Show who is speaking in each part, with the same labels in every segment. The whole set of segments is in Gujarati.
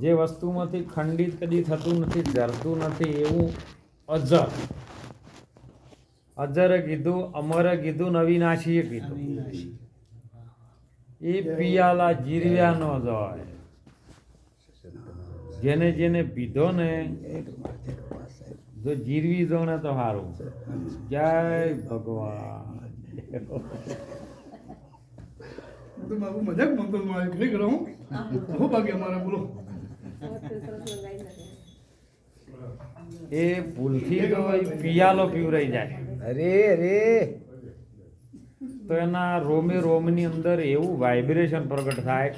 Speaker 1: જે વસ્તુમાંથી ખંડિત કદી થતું નથી, જરતું નથી એવું અજર. અજરે કીધું, અમરે કીધું, અવિનાશીએ કીધું. એ પિયાલા જીરવ્યા ન જાય. જેને જેને પીધો ને જો જીરવી દો ને તો સારું. જય ભગવાન.
Speaker 2: તો બાબુ મજાક મંગલ માં આવ્યો ખરી કરો હું બહુ ભાગ્ય અમારા બોલો
Speaker 1: એ ભૂલથી તો પિયાલો પીવરાઈ જાય.
Speaker 3: અરે અરે
Speaker 1: તો એના રોમે રોમની અંદર એવું વાઇબ્રેશન પ્રગટ થાય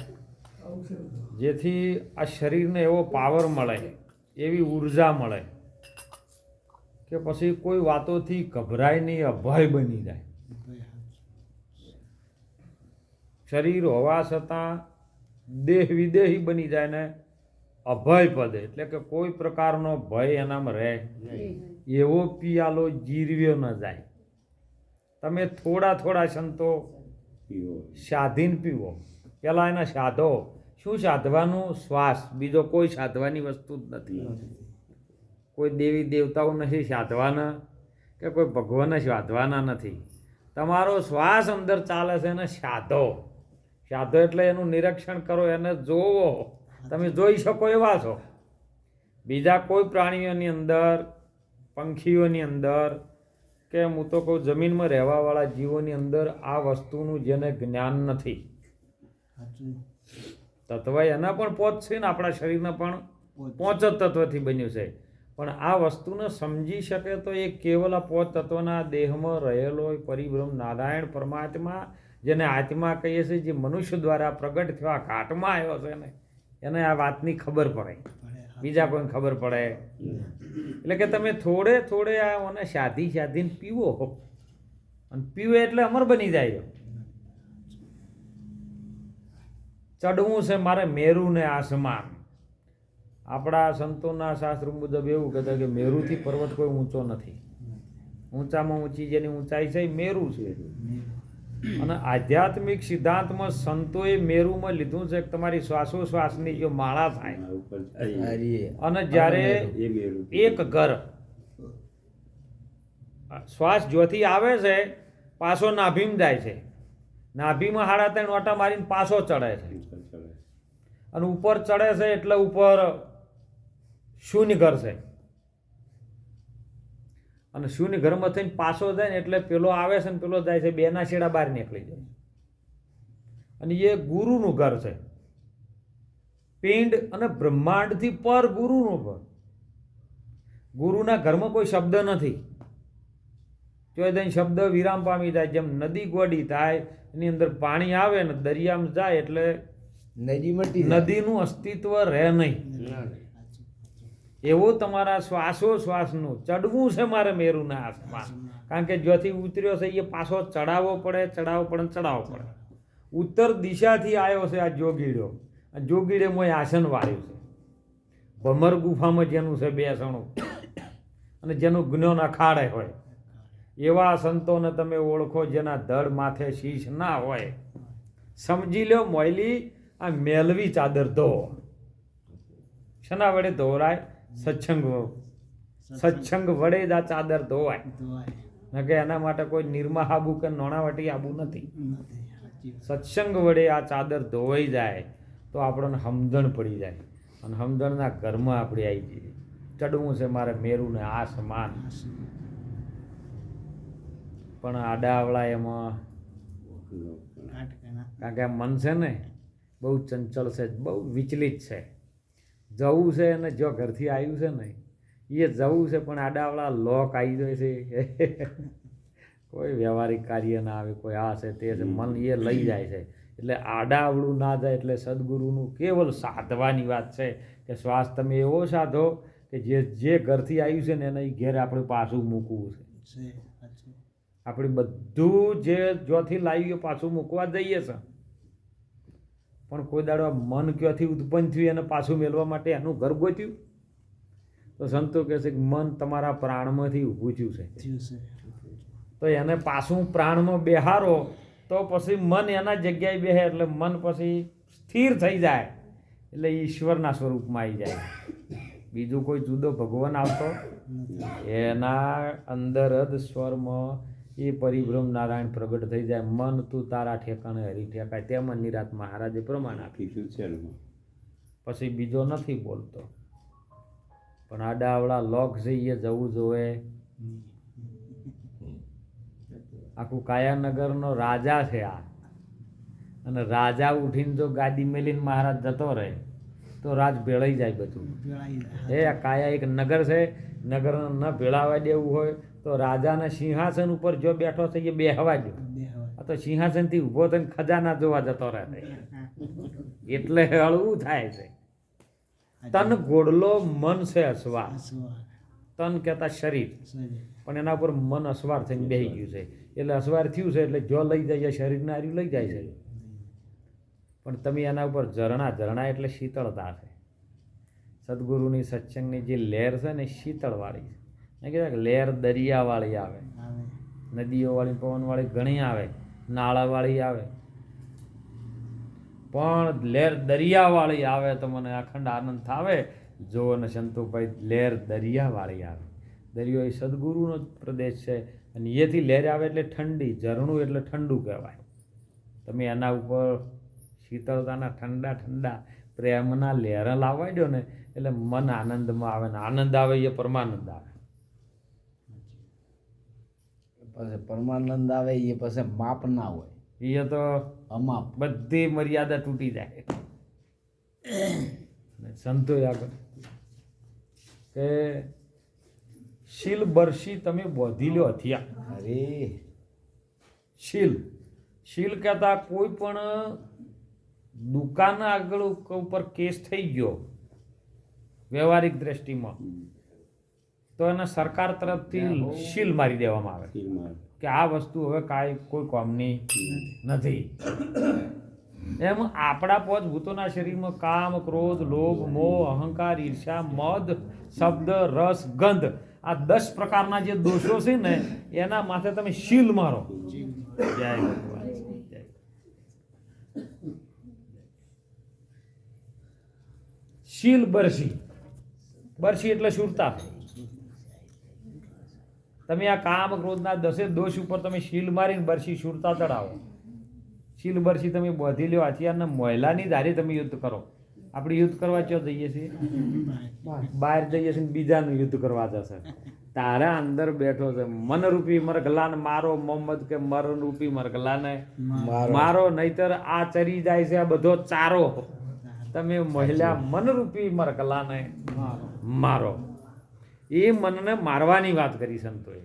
Speaker 1: જેથી આ શરીરને એવો પાવર મળે, એવી ઉર્જા મળે કે પછી કોઈ વાતોથી ગભરાય નહીં, અભય બની જાય. શરીર હોવા છતાં દેહ વિદેહી બની જાય ને અભય પદે, એટલે કે કોઈ પ્રકારનો ભય એનામાં રહે એવો પિયાલો જીરવ્યો ન જાય. તમે થોડા થોડા સંતો સાધીને પીવો. પહેલાં એના સાધો. શું સાધવાનું? શ્વાસ. બીજો કોઈ સાધવાની વસ્તુ જ નથી. કોઈ દેવી દેવતાઓ નથી સાધવાના કે કોઈ ભગવાનને સાધવાના નથી. તમારો શ્વાસ અંદર ચાલે છે એને સાધો. સાધો એટલે એનું નિરીક્ષણ કરો, એને જોવો. તમે જોઈ શકો એવા છો. બીજા કોઈ પ્રાણીઓની અંદર, પંખીઓની અંદર કે હું તો કહું જમીનમાં રહેવાવાળા જીવોની અંદર આ વસ્તુનું જેને જ્ઞાન નથી. તત્વ એના પણ પોચ છે ને આપણા શરીરના પણ પોચ જ તત્વથી બન્યું છે. પણ આ વસ્તુને સમજી શકે તો એ કેવલ આ પોચ તત્વના દેહમાં રહેલો પરિબ્રહ્મ નારાયણ પરમાત્મા, જેને આત્મા કહીએ છીએ, જે મનુષ્ય દ્વારા પ્રગટ થવા ઘાટમાં આવ્યો છે ને એને આ વાતની ખબર પડે. બીજા કોઈને ખબર પડે એટલે કે તમે થોડે થોડે આને સાધી સાધીને પીવો, અને પીવો એટલે અમર બની જાય. ચડવું છે મારે મેરુ ને આસમાન. આપણા સંતોના શાસ્ત્ર મુજબ એવું કહેતા કે મેરુથી પર્વત કોઈ ઊંચો નથી. ઊંચામાં ઊંચી જેની ઊંચાઈ છે એ મેરુ છે. અને આધ્યાત્મિક સિદ્ધાંતમાં સંતોએ મેરુમાં લીધું છે કે તમારી શ્વાસોશ્વાસની જો માળા થાય અને જ્યારે એક ઘર શ્વાસ જ્યોથી આવે છે પાછો નાભીમાં જાય છે, નાભીમાં 3.5 ઓટા મારીને પાછો ચડે છે, અને ઉપર ચડે છે એટલે ઉપર શૂન્ય ઘર છે, અને શૂન્ય ઘરમાં થઈને પાછો જાય ને એટલે પેલો આવે છે ને પેલો જાય છે, બેના છેડા બહાર નીકળી જાય. અને એ ગુરુનું ઘર છે. પિંડ અને બ્રહ્માંડથી પર ગુરુનું ઘર. ગુરુના ઘરમાં કોઈ શબ્દ નથી. જો દઈને શબ્દ વિરામ પામી જાય. જેમ નદી ગોડી થાય એની અંદર પાણી આવે ને દરિયામાં જાય એટલે નદીનું અસ્તિત્વ રહે નહીં. એવો તમારા શ્વાસોશ્વાસનું ચડવું છે મારે મેરુના આસમાન. કારણ કે જ્યાંથી ઉતર્યો છે એ પાછો ચડાવવો પડે, ચડાવવો પડે, ચડાવવો પડે. ઉત્તર દિશાથી આવ્યો છે આ જોગીડો. આ જોગીડે મોય આસન વાળ્યું છે. ભમર ગુફામાં જેનું છે બેસણું અને જેનું જ્ઞાન અખાડે હોય એવા સંતોને તમે ઓળખો જેના ધડ માથે શીશ ના હોય. સમજી લો મોયલી આ મેલવી ચાદર ધો. શેના વડે ધોરાય? સત્સંગ વડે જ આ ચાદર ધોવાય. ન કે એના માટે કોઈ નિર્મા આબુ કે નોણાવટી આબુ નથી. સત્સંગ વડે આ ચાદર ધોવાઈ જાય તો આપણને સમજણ પડી જાય, અને સમજણના ઘરમાં આપણે આવી જઈએ. ચડવું છે મારે મેરુને આસમાન. પણ આડાવડા એમાં કારણ કે મન છે ને બહુ ચંચળ છે, બહુ વિચલિત છે. જવું છે અને જો ઘરથી આવ્યું છે ને એ જવું છે, પણ આડાવડા લોક આવી જાય છે. કોઈ વ્યવહારિક કાર્ય ના આવે, કોઈ આ છે તે છે, મન એ લઈ જાય છે. એટલે આડાવડું ના જાય. એટલે સદગુરુનું કેવલ સાધવાની વાત છે કે શ્વાસ તમે એવો સાધો કે જે ઘરથી આવ્યું છે ને એને ઘેર આપણે પાછું મૂકવું છે. આપણે બધું જે જ્યાંથી લાવ્યું પાછું મૂકવા જઈએ છે, પણ કોઈ દાડો મન ક્યાંથી ઉત્પન્ન થયું એને પાછું મેળવા માટે એનું ઘર ગોત્યું. તો સંતો કહે છે કે મન તમારા પ્રાણમાંથી ઊભું થયું છે, તો એને પાછું પ્રાણમાં બેહારો તો પછી મન એના જગ્યાએ બેહે એટલે મન પછી સ્થિર થઈ જાય. એટલે ઈશ્વરના સ્વરૂપમાં આવી જાય. બીજું કોઈ જુદો ભગવાન આવતો એના અંદર જ સ્વરમાં એ પરિભ્રમ નારાયણ પ્રગટ થઈ જાય. મન તું તારા ઠેકાણે હરી ઠેકાય તેમ નિરાત મહારાજે પ્રમાણ આપ્યું છે. પછી બીજો નથી બોલતો. પણ આડાવડા લોક જઈએ જવું જોવે. આખું કાયાનગરનો રાજા છે આ, અને રાજા ઉઠીને જો ગાદી મેલીને મહારાજ જતો રહે તો રાજ ભેળાઈ જાય બધું. આ કાયા એક નગર છે, નગર ન ભેળાવા દેવું હોય તો રાજાના સિંહાસન ઉપર જો બેઠો છે એ બેહવા દો. આ તો સિંહાસનથી ઊભો થઈને ખજાના જોવા જતો રહે એટલે હળવું થાય છે. તન ગોડલો મન છે અસવાર. તન કહેતા શરીર, પણ એના ઉપર મન અસવાર થઈને બેસી ગયું છે એટલે અસવાર થયું છે એટલે જો લઈ જાય શરીરને હાર્યું લઈ જાય છે. પણ તમે એના ઉપર ઝરણા એટલે શીતળતા છે. સદગુરુની સત્સંગની જે લહેર છે ને શીતળવાળી છે. મેં કીધું કે લહેર દરિયાવાળી આવે, નદીઓવાળી પવનવાળી ઘણી આવે, નાળાવાળી આવે, પણ લહેર દરિયાવાળી આવે તો મને અખંડ આનંદ થાવે. જો અને સંતોભાઈ લહેર દરિયાવાળી આવે. દરિયો એ સદગુરુનો જ પ્રદેશ છે અને એથી લહેર આવે એટલે ઠંડી, ઝરણું એટલે ઠંડુ કહેવાય. તમે એના ઉપર શીતળતાના ઠંડા ઠંડા પ્રેમના લહેર લાવવા દો ને એટલે મન આનંદમાં આવે ને આનંદ આવે એ પરમાનંદ આવે.
Speaker 3: પછી પરમાનંદ આવે એ પછી માપ ના હોય,
Speaker 1: એ તો
Speaker 3: અમાપ.
Speaker 1: બધી મર્યાદા તૂટી જાય. સંતો આગળ કે શીલ બરસી તમે બોધી લ્યો હથિયા.
Speaker 3: અરે
Speaker 1: શીલ કહેતા કોઈ પણ દુકાન આગળ ઉપર કેસ થઈ ગયો વ્યવહારિક દ્રષ્ટિમાં તો એને સરકાર તરફથી શીલ મારી દેવામાં આવે કે આ વસ્તુ હવે કાંઈ કોઈ કામની નથી. એમ આપણા પોતભૂતોના શરીરમાં કામ, ક્રોધ, લોભ, મોહ, અહંકાર, ઈર્ષા, મદ, શબ્દ, રસ, ગંધ, આ 10 પ્રકારના જે દોષો છે ને એના માથે તમે શીલ મારો. જય ભગવાન. જય. શીલ બરસી એટલે શુરતા. તમે આ કામ ક્રોધના 10 દોષ ઉપર તમે શીલ મારીને બરસી શુરતા ચડાવો. શીલ બરસી તમે બોધી લ્યો હથિયારના મોયલાની ધારે તમે યુદ્ધ કરો. આપણે યુદ્ધ કરવા ચો જઈએ છીએ, બહાર જઈએ છીએ બીજાનું યુદ્ધ કરવા જશે. તારા અંદર બેઠો છે મનરૂપી મરઘલાને મારો મોહમ્મદ કે મરરૂપી મરઘલાને મારો, નહીતર આ ચરી જાય છે આ બધો ચારો. તમે મહિલા મનરૂપી મરઘલાને મારો. એ મનને મારવાની વાત કરી સંતોએ.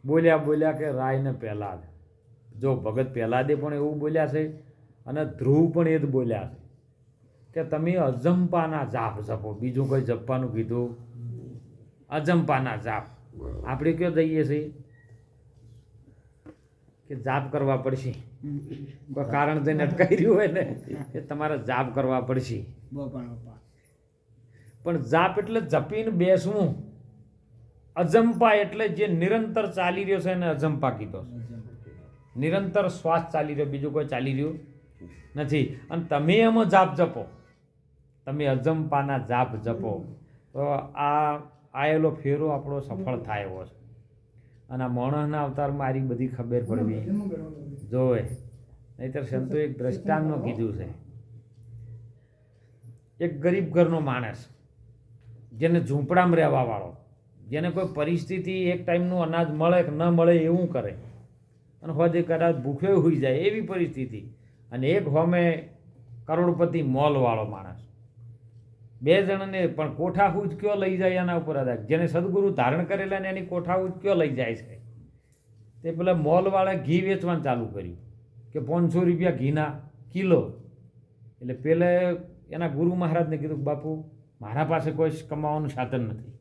Speaker 1: બોલ્યા કે રાયને પહેલા જો ભગત પહેલાદે પણ એવું બોલ્યા છે અને ધ્રુવ પણ એ જ બોલ્યા છે કે તમે અજંપાના જાપ જપો. બીજું કોઈ જપવાનું કીધું? અજંપાના જાપ. આપણે કયો જઈએ છીએ કે જાપ કરવા પડશે, કોઈ કારણ જઈને અટકાઈ રહ્યું હોય ને કે તમારે જાપ કરવા પડશે. પણ જાપ એટલે જપીને બેસવું. અજંપા એટલે જે નિરંતર ચાલી રહ્યો છે એને અજંપા કીધો. નિરંતર શ્વાસ ચાલી રહ્યો, બીજું કોઈ ચાલી રહ્યું નથી. અને તમે એમાં જાપ જપો, તમે અજંપાના જાપ જપો તો આ આયેલો ફેરો આપણો સફળ થાય એવો છે. અને આ માણસના અવતારમાં આરી બધી ખબર પડવી જોવે. નહીતર સંતો એક દ્રષ્ટાંતમાં કીધું છે. એક ગરીબ ઘરનો માણસ જેને ઝૂંપડામાં રહેવા વાળો, જેને કોઈ પરિસ્થિતિ એક ટાઈમનું અનાજ મળે કે ન મળે એવું કરે અને હોજે કદાચ ભૂખ્યો હોઈ જાય એવી પરિસ્થિતિ, અને એક હોમે કરોડપતિ મોલવાળો માણસ. 2 જણને પણ કોઠાહૂજ કયો લઈ જાય એના ઉપર આધાર. જેને સદગુરુ ધારણ કરેલા ને એની કોઠાહૂજ કયો લઈ જાય છે. તે પેલા મોલવાળે ઘી વેચવાનું ચાલુ કર્યું કે 500 રૂપિયા ઘીના કિલો. એટલે પેલે એના ગુરુ મહારાજને કીધું બાપુ મારા પાસે કોઈ કમાવાનું સાધન નથી,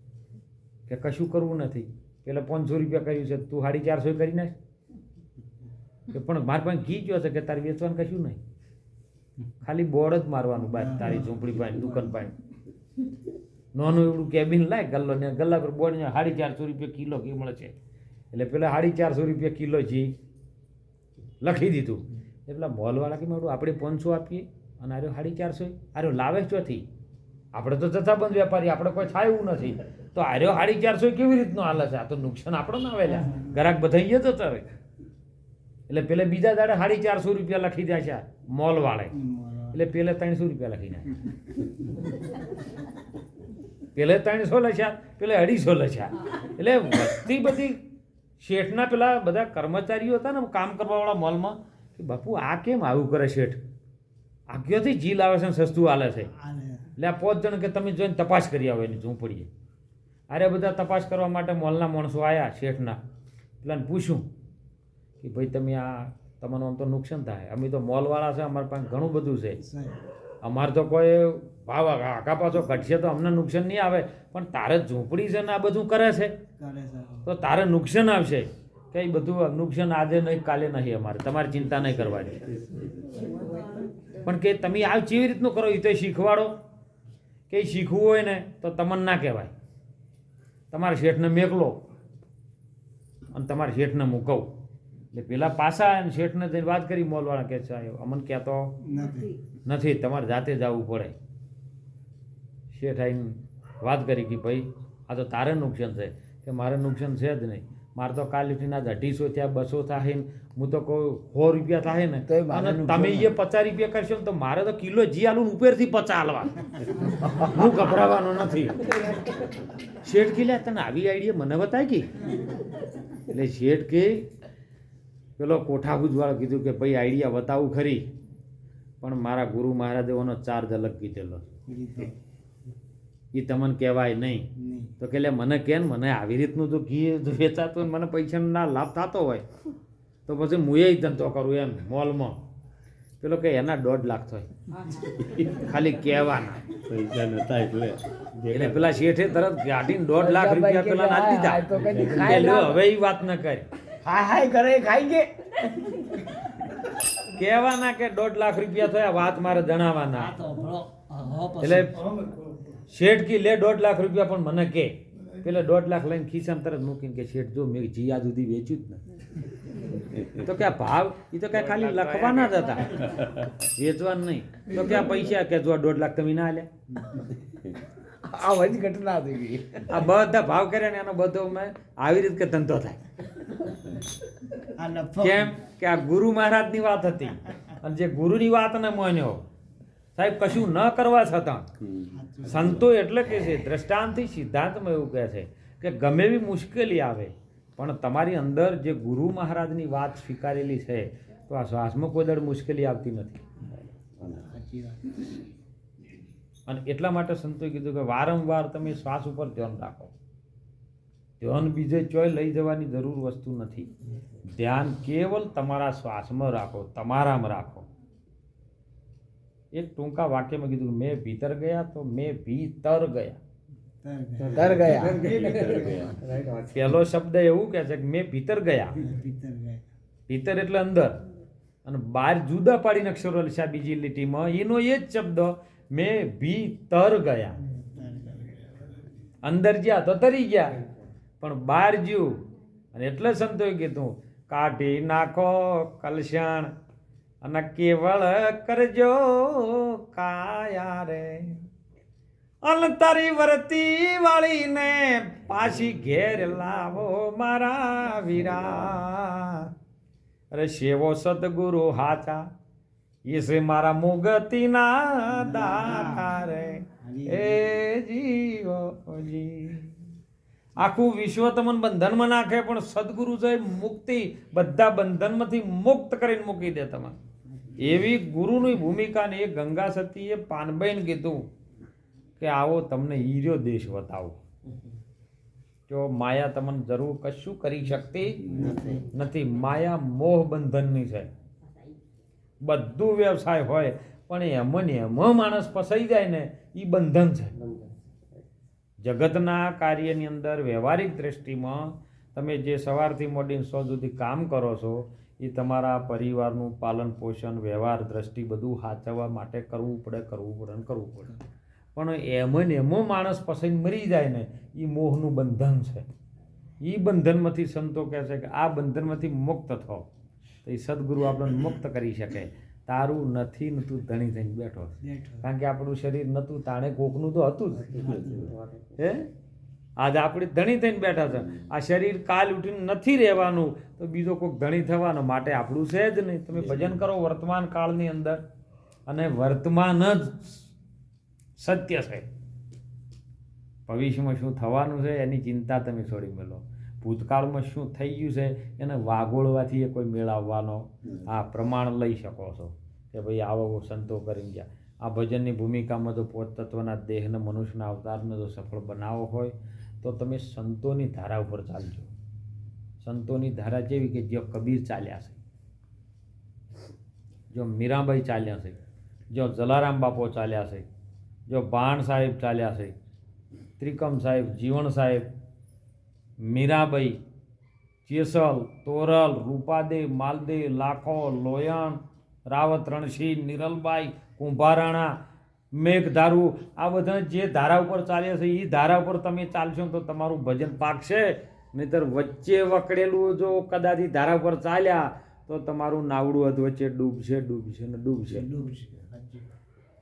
Speaker 1: કે કશું કરવું નથી. પેલા 500 રૂપિયા કર્યું છે, તું 450 કરી નાખ. કે પણ મારા પાસે ઘી કયો છે કે તારે વેચવાનું કશું નહીં, ખાલી બોર્ડ જ મારવાનું બાદ તારી ઝૂંપડી પાસે દુકાન પાસે. નાનું એવડું કેબિન લાય ગલ્લો ને ગલ્લા પર બોર્ડ 450 રૂપિયા કિલો ઘી મળે છે. એટલે પેલા 450 રૂપિયા કિલો ઘી લખી દીધું. એટલે મોલવાળા કે આપણે 500 આપીએ. અને આર્યો 450 આર્યો લાવે ચોથી આપણે તો જથ્થાબંધ વેપારી આપણે કોઈ થાય એવું નથી તો આર્યો 450 કેવી રીતનું હાલે છે આ તો નુકસાન આપણો ના આવેલા ગ્રાહક બધા અહીંયા જતા રહે એટલે પેલે બીજા દાડે 450 રૂપિયા લખી દે છે મોલ વાળે એટલે પેલે 300 રૂપિયા લખી નાખ્યા પેલે 300 લખ્યા પેલે 250 લખ્યા એટલે વસ્તી બધી શેઠના પેલા બધા કર્મચારીઓ હતા ને કામ કરવાવાળા મોલમાં કે બાપુ આ કેમ આવું કરે શેઠ આ ક્યાંથી જી લાવે છે ને સસ્તું હાલે છે એટલે આ 5 જણ કે તમે જોઈને તપાસ કરી આવો એની ઝૂંપડીએ અરે બધા તપાસ કરવા માટે મોલના માણસો આવ્યા શેઠના પેલાને પૂછ્યું કે ભાઈ તમે આ તમારું આમ તો નુકસાન થાય અમે તો મોલવાળા છે અમારી પાસે ઘણું બધું છે અમારે તો કોઈ ભાવ આખા પાછો ઘટશે તો અમને નુકસાન નહીં આવે પણ તારે ઝૂંપડી છે ને આ બધું કરે છે તો તારે નુકસાન આવશે કે એ બધું નુકસાન આજે નહીં કાલે નહીં અમારે તમારે ચિંતા નહીં કરવાની પણ કે તમે આ કેવી રીતનું કરો એ તો શીખવાડો કે શીખવું હોય ને તો તમને ના કહેવાય તમારા શેઠને મેકલો અને તમારા શેઠને મૂકવું એટલે પેલા પાછા અને શેઠને જઈને વાત કરી મોલવાળા કે છે અમને કહેતો નથી તમારે જાતે જવું પડે શેઠ આવીને વાત કરી કે ભાઈ આ તો તારે નુકસાન છે કે મારે નુકસાન છે જ નહીં મારે તો કાલ લીટીના 250 થયા 200 થાય ને હું તો કોઈ 100 રૂપિયા થાય ને અને તમે એ 50 રૂપિયા કરશો ને તો મારે તો કિલો જી આલુ ઉપરથી 50 હાલવા હું ગભરાવાનો નથી શેઠ કે લ્યા તને આવી આઈડિયા મને બતાવી કે એટલે શેઠ કે પેલો કોઠા ભુજવાળો કીધું કે ભાઈ આઈડિયા બતાવું ખરી પણ મારા ગુરુ મહારાજેઓનો ચાર્જ અલગ કીધેલો એ તમને કહેવાય નહીં તો કે લે મને કે મને આવી રીતનું જો ઘી વેચાતું મને પૈસાનો ના લાભ થતો હોય તો પછી હું એ ધંધો કરું એમ મોલમાં પેલો કે એના 1.5 લાખ થાય ખાલી કહેવાના
Speaker 4: પૈસા નતા એટલે
Speaker 1: એટલે પેલા શેઠે તરત ગાડીને 1.5 લાખ રૂપિયા પેલા ના દીધા કે લ્યો હવે એ વાત ન કરી
Speaker 3: હાય કરે ખાઈ ગે
Speaker 1: કહેવાના કે 1.5 લાખ રૂપિયા થયા વાત મારે જણાવવાના એટલે શેઠ કી લે 1.5 લાખ રૂપિયા પણ મને કે પેલે 1.5 લાખ લઈને ખિસ્સામાં તરત મૂકીને કે શેઠ જો મેં જી આ સુધી વેચ્યું જ ને તો કે ભાવ એ તો કે ખાલી લખવાના જ હતા વેચવાનું નહીં તો કે પૈસા કે જો 1.5 લાખ તમે ના લ્યા
Speaker 3: આ વધી ઘટના થઈ ગઈ
Speaker 1: આ બધા ભાવ કર્યા ને એનો બધો મેં આવી રીતે કે ધંધો થાય કેમ કે આ ગુરુ મહારાજની વાત હતી અને જે ગુરુની વાતને માન્યો સાહેબ કશું ન કરવા છતાં સંતો એટલે કે છે દ્રષ્ટાંતથી સિદ્ધાંતમાં એવું કહે છે કે ગમે એવી મુશ્કેલી આવે પણ તમારી અંદર જે ગુરુ મહારાજની વાત સ્વીકારેલી છે તો આ શ્વાસમાં કોઈ દળ મુશ્કેલી આવતી નથી અને એટલા માટે સંતોએ કીધું કે વારંવાર તમે શ્વાસ ઉપર ધ્યાન રાખો ધ્યાન બીજે ચોય લઈ જવાની જરૂર વસ્તુ નથી ધ્યાન કેવલ તમારા શ્વાસમાં રાખો તમારામાં રાખો એક ટૂંકા વાક્યમાં કીધું મેં ભીતર ગયા તો મેં ભીતર ગયા
Speaker 3: ડર ગયા
Speaker 1: પહેલો શબ્દ એવું કહે છે કે મેં ભીતર ગયા ભીતર એટલે અંદર અને બહાર જુદા પાડીને અક્ષરો લખ્યા બીજી લીટીમાં એનો એ જ શબ્દ મેં ભીતર ગયા અંદર ગયા તો તરી ગયા પણ બહાર જ્યું અને એટલે સંતોએ કીધું કાઢી નાખો કલશાણ અને કેવળ કરજો કાયા રે અલતારી વર્તી વાળીને પાછી ઘેર લાવો મારા વીરા અરે શેવો સદગુરુ હાચા એ છે મારા મુગતીના દાતા રે એ જીવોજી આખું વિશ્વ તમને બંધનમાં નાખે પણ સદગુરુ છે મુક્તિ બધા બંધનમાંથી મુક્ત કરીને મૂકી દે તમે એવી ગુરુની ભૂમિકાને એ ગંગા સતીએ પાનબાઈને કીધું કે આવો તમને હીરો દેશ બતાવો જો માયા તમને જરૂર કશું કરી શકતી નથી માયા મોહ બંધનની છે બધું વ્યવસાય હોય પણ એમાં ને એમાં માણસ ફસાઈ જાય ને એ બંધન છે જગતના કાર્યની અંદર વ્યવહારિક દ્રષ્ટિમાં તમે જે સવારથી મોડીને 100 સુધી કામ કરો છો એ તમારા પરિવારનું પાલન પોષણ વ્યવહાર દ્રષ્ટિ બધું સાચવવા માટે કરવું પડે પણ એમાં ને એમાં માણસ ફસાઈને મરી જાય ને એ મોહનું બંધન છે એ બંધનમાંથી સંતો કહે છે કે આ બંધનમાંથી મુક્ત થાઓ તો એ સદગુરુ આપણને મુક્ત કરી શકે તારું નથી ને તું ધણી થઈને બેઠો છે. કારણ કે આપણું શરીર નહોતું તાણે કોકનું તો હતું જ હે આજ આપણે ધણી થઈને બેઠા છે. આ શરીર કાલ ઉઠીને નથી રહેવાનું તો બીજો કોઈક ધણી થવાનો માટે આપણું છે જ નહીં. તમે ભજન કરો વર્તમાન કાળની અંદર અને વર્તમાન જ સત્ય છે. ભવિષ્યમાં શું થવાનું છે એની ચિંતા તમે છોડી મેલો. ભૂતકાળમાં શું થઈ ગયું છે એને વાગોળવાથી એ કોઈ મેળવવાનો આ પ્રમાણ લઈ શકો છો કે ભાઈ આવો સંતો કરીને ગયા. આ ભજનની ભૂમિકામાં જો પોતત્વના દેહને મનુષ્યના અવતારને જો સફળ બનાવવો હોય તો તમે સંતોની ધારા ઉપર ચાલજો. સંતોની ધારા જેવી કે જો કબીર ચાલ્યા છે, જો મીરાબાઈ ચાલ્યા છે, જો જલારામ બાપો ચાલ્યા છે, જો ભાણ સાહેબ ચાલ્યા છે, ત્રિકમ સાહેબ, જીવણ સાહેબ, મીરાબાઈ, ચેસલ, તોરલ, રૂપાદે, માલદે, લાખો, લોયણ, રાવત, રણસિંહ, નિરલબાઈ, કુંભારાણા, મેઘધારુ, આ બધા જે ધારા ઉપર ચાલ્યા છે એ ધારા ઉપર તમે ચાલશો તો તમારું ભજન પાકશે. નહીંતર વચ્ચે વકડેલું જો કદાચ ધારા ઉપર ચાલ્યા તો તમારું નાવડું અધવચ્ચે ડૂબશે ડૂબશે ને ડૂબશે.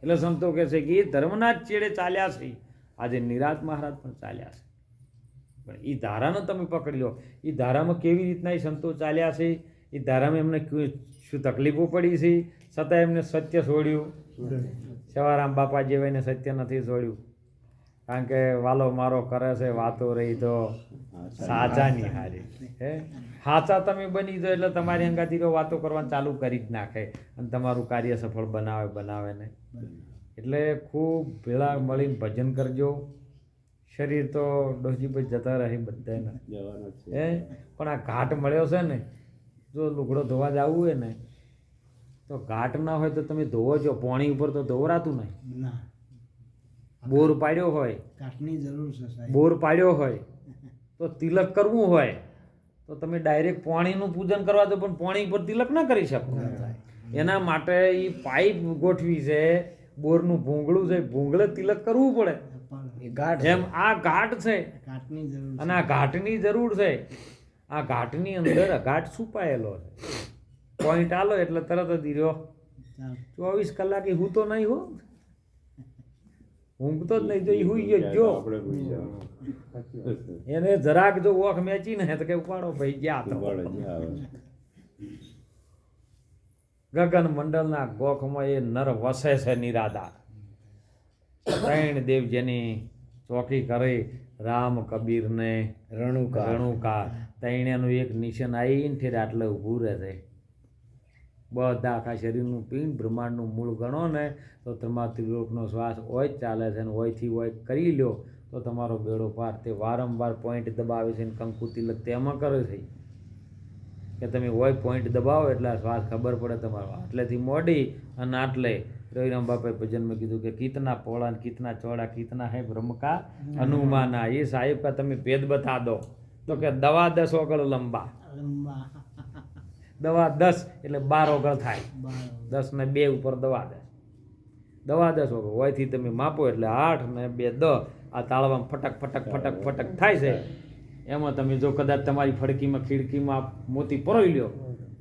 Speaker 1: એટલે સંતો કહે છે કે એ ધર્મના જ ચેડે ચાલ્યા છે. આજે નિરાત મહારાજ પણ ચાલ્યા છે પણ એ ધારાને તમે પકડી લો. એ ધારામાં કેવી રીતના એ સંતો ચાલ્યા છે, એ ધારામાં એમને શું તકલીફો પડી છે છતાં એમને સત્ય છોડ્યું. સવારામ બાપા જેવાને સત્ય નથી છોડ્યું. કારણ કે વાલો મારો કરે છે વાતો રહી તો સાચાની હારી હે સાચા તમે બની જાઓ એટલે તમારી અંગાથી તો વાતો કરવાનું ચાલુ કરી જ નાખે અને તમારું કાર્ય સફળ બનાવે ને. એટલે ખૂબ ભેળા મળીને ભજન કરજો. શરીર તો ડોશીભાઈ જતા રહે બધાને હે પણ આ ઘાટ મળ્યો છે ને, જો લુગડો ધોવા જવું હોય ને તો ઘાટ ના હોય તો તમે ધોવો છો. પાણી ઉપર તો ધોવરાતું નહીં. બોર પાડ્યો હોય, બોર પાડ્યો હોય તો તિલક કરવું હોય તો તમે ડાયરેક્ટ પાણીનું પૂજન કરવા દો પણ પાણી ઉપર તિલક ના કરી શકો. એના માટે એ પાઇપ ગોઠવી છે, બોરનું ભૂંગળું છે, ભૂંગળે તિલક કરવું પડે. જેમ આ ઘાટ છે અને આ ઘાટની જરૂર છે. આ ઘાટની અંદર ઘાટ છુપાયેલો છે. પોઈન્ટ આલો એટલે તરત જ રહ્યો 24 કલાકે હું તો નહીં હો, ઊંઘતો જ નહીં. જો એ હુઈ ગયો એને જરાક જો ઓખ મેચી ને તો કે ઉપાડો ભાઈ ગયા તો. ગગન મંડળના ગોખમાં એ નર વસે છે નિરાધાર. 3 દેવ જેની ચોકી કરી રામ, કબીર ને રણુકા. તૈણ્યાનું એક નિશાન આવીને ઠેર આટલે ઊભું રહે છે. બધા આખા શરીરનું પિંડ બ્રહ્માંડનું મૂળ ગણો ને તો તમારા ત્રિલોકનો શ્વાસ ઓય જ ચાલે છે. અને ઓયથી ઓય કરી લ્યો તો તમારો બેડો પાર. તે વારંવાર પોઈન્ટ દબાવે છે ને કંકુ તિલક તેમાં કરે છે કે તમે ઓય પોઈન્ટ દબાવો એટલે આ શ્વાસ ખબર પડે તમારો. આટલેથી મોડી અને આટલે રવિરામ બાપાએ ભજનમાં કીધું કે કિતના પોળા ને કિતના ચોડા, કિતના હે બ્રહ્મ કા અનુમાના. એ સાહેબ કા તમે ભેદ બતા દો તો કે દવા 10 ઓગળ લંબા. દવા 10 એટલે 12 ઓગળ થાય. 10 ને 2 ઉપર દવા 10 ઓગળ હોયથી તમે માપો એટલે 8 ને 2 10. આ તાળવામાં ફટક ફટક ફટક ફટક થાય છે. એમાં તમે જો કદાચ તમારી ફડકીમાં ખીડકીમાં મોતી પરોઈ લ્યો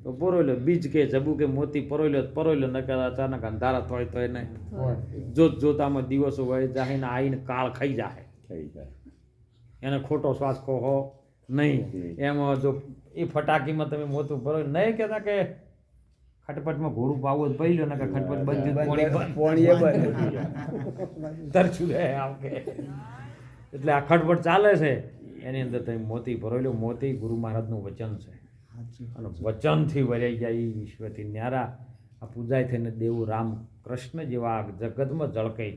Speaker 1: તો પરોઈ લો. બીજ કે જબુ કે મોતી પરોઈ લો નકર અચાનક અંધારા થોય તોય નહીં. જોતામાં દિવસો વહી જાય ને આવીને કાળ ખાઈ જાય. એને ખોટો શ્વાસ ખોહો નહીં. એમાં જો એ ફટાકીમાં તમે મોતું ભરો નહીં કહેતા કે ખટપટમાં ઘોરું પાવું જ પહેલો ને કે ખટપટ બંધ તરછું રહે આમ કે. એટલે આ ખટપટ ચાલે છે એની અંદર તમે મોતી ભરો લો. મોતી ગુરુ મહારાજનું વચન છે અને વચનથી વરાઈ જાય એ વિશ્વથી ન્યારા. આ પૂજાય થઈને દેવું રામ કૃષ્ણ જેવા જગતમાં ઝળકે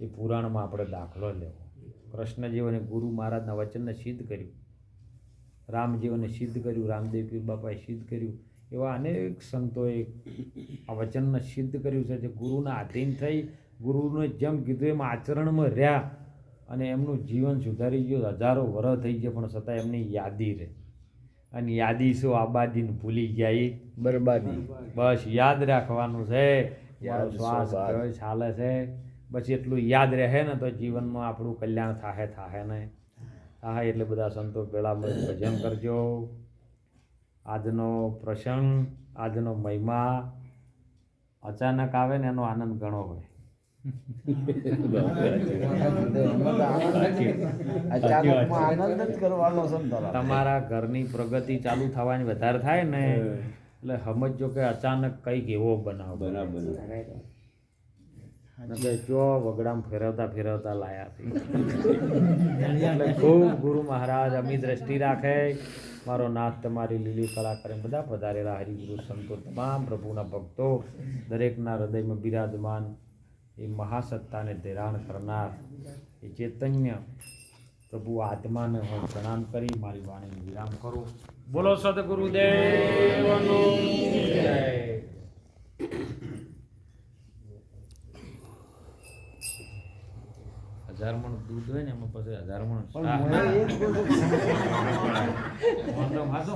Speaker 1: એ પુરાણમાં આપણે દાખલો લેવો. કૃષ્ણ જેવાને ગુરુ મહારાજના વચનને સિદ્ધ કર્યું, રામજીવને સિદ્ધ કર્યું, રામદેવ પીર બાપાએ સિદ્ધ કર્યું. એવા અનેક સંતોએ આ વચનને સિદ્ધ કર્યું છે જે ગુરુના આધીન થઈ ગુરુને જેમ કીધું એમ આચરણમાં રહ્યા અને એમનું જીવન સુધારી ગયું. હજારો વર્ષ થઈ ગયા પણ છતાં એમની યાદી રહે. અને યાદી શું આબાદીને ભૂલી ગયા એ બરબાદી. બસ યાદ રાખવાનું છે. શ્વાસ ચાલે છે બસ એટલું યાદ રહે ને તો જીવનમાં આપણું કલ્યાણ થાય ને થાય. એટલે બધા સંતો ભેળા મળી ભજન કરજો. આજનો પ્રસંગ, આજનો મહિમા અચાનક આવે ને એનો આનંદ ઘણો હોય.
Speaker 3: અચાનકમાં આનંદ જ કરવાનો છે ને તારા.
Speaker 1: તમારા ઘરની પ્રગતિ ચાલુ થવાની વધારે થાય ને એટલે સમજો કે અચાનક કંઈક એવો બનાવ કે જો વગડામ ફેરવતા ફેરવતા લાયા હતી. એટલે ખૂબ ગુરુ મહારાજ અમી દ્રષ્ટિ રાખે. મારો નાથ તમારી લીલી કળા કરે. બધા પધારેલા હરિગુરુ સંતો તમામ પ્રભુના ભક્તો દરેકના હૃદયમાં બિરાજમાન એ મહાસત્તાને ધિરાણ કરનાર એ ચૈતન્ય પ્રભુ આત્માને હું પ્રણામ કરી મારી વાણીને વિરામ કરું. બોલો સદગુરુદેવનો જય. 1000 મણ દૂધ હોય ને એમાં પછી 1000 મણ
Speaker 3: પણ મને એ જ બોલું.
Speaker 1: વાંધો ખાધો.